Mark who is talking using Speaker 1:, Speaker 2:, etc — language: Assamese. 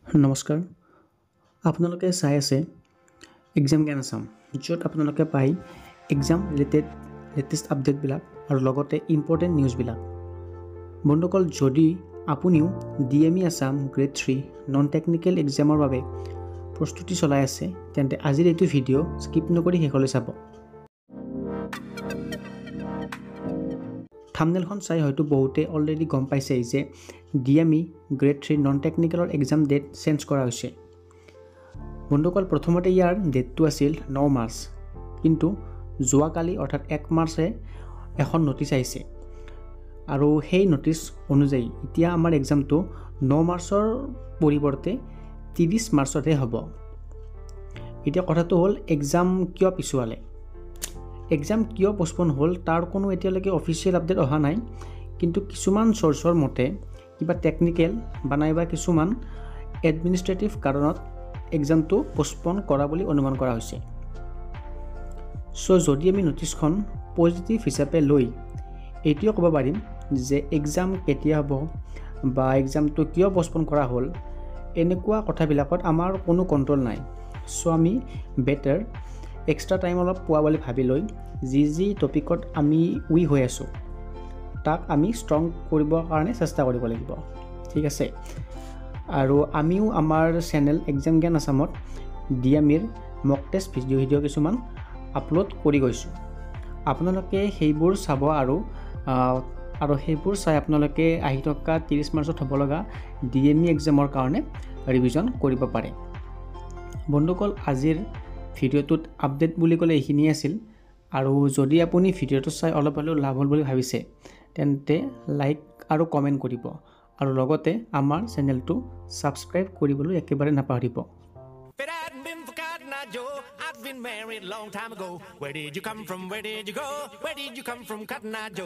Speaker 1: নমস্কাৰ আপোনালোকে চাই আছে এক্সাম জ্ঞান আসাম য'ত আপোনালোকে পায় এক্সাম লেটেষ্ট আপডেটবিলাক আৰু লগতে ইম্পৰ্টেণ্ট নিউজবিলাক বন্ধুসকল যদি আপুনিও DME Assam grade 3 non technical এক্সামৰ বাবে প্ৰস্তুতি চলাই আছে তেন্তে আজিৰ এইটো ভিডিঅ' স্কিপ নকৰি শেষলৈ চাব থাম্বনেলখন চাই হয়তো বহুতে অলৰেডি গম পাইছে যে DME গ্ৰেড 3 নন টেকনিকেলৰ এক্সাম ডেট চেঞ্জ কৰা হৈছে বন্ধুসকল প্ৰথমতে ইয়াৰ ডেটটো আছিল 9 মাৰ্চ কিন্তু যোৱাকালি অৰ্থাৎ 1 মাৰ্চে এখন নোটিছ আহিছে আৰু সেই নোটিছ অনুযায়ী এতিয়া আমাৰ এক্সামটো 9 মাৰ্চৰ পৰিৱৰ্তে 30 মাৰ্চতে হ'ব এতিয়া কথাটো হ'ল এক্সাম কিয় পিছুৱালে এক্সাম কিয় পোষ্টপন হ'ল তাৰ কোনো এতিয়ালৈকে অফিচিয়েল আপডেট অহা নাই কিন্তু কিছুমান চৰ্চৰ মতে কিবা টেকনিকেল বানাইবা কিছুমান এডমিনিষ্ট্ৰেটিভ কাৰণত এক্সামটো পোষ্টপন কৰা বুলি অনুমান কৰা হৈছে সো যদি আমি নোটিছখন পজিটিভ হিচাপে লৈ এইটোও ক'ব পাৰিম যে এক্সাম কেতিয়া হ'ব বা এক্সামটো কিয় পোষ্টপন কৰা হ'ল এনেকুৱা কথাবিলাকত আমাৰ কোনো কন্ট্ৰোল নাই সো আমি বেটাৰ এক্সট্ৰা টাইম অলপ পোৱা বুলি ভাবি লৈ যি টপিকত আমি উই হৈ আছো তাক আমি ষ্ট্ৰং কৰিবৰ কাৰণে চেষ্টা কৰিব লাগিব ঠিক আছে আৰু আমিও আমাৰ চেনেল এক্সাম জ্ঞান আসামত DMEৰ মক টেষ্ট ভিডিঅ' কিছুমান আপলোড কৰি গৈছোঁ আপোনালোকে সেইবোৰ চাব আৰু সেইবোৰ চাই আপোনালোকে আহি থকা 30 মাৰ্চত হ'ব লগা DME এক্সামৰ কাৰণে ৰিভিজন কৰিব পাৰে বন্ধুসকল আজিৰ ভিডিঅ'টোত আপডেট বুলি ক'লে এইখিনিয়ে আছিল আৰু যদি আপুনি ভিডিঅ'টো চাই অলপ হ'লেও লাভ হ'ল বুলি ভাবিছে তেন্তে লাইক আৰু কমেণ্ট কৰিব আৰু লগতে আমাৰ চেনেলটো ছাবস্ক্ৰাইব কৰিবলৈ একেবাৰে নাপাহৰিব
Speaker 2: I've been married long time ago. Where did you come from? Where did you go? Where did you come from, Cotton Eye Joe?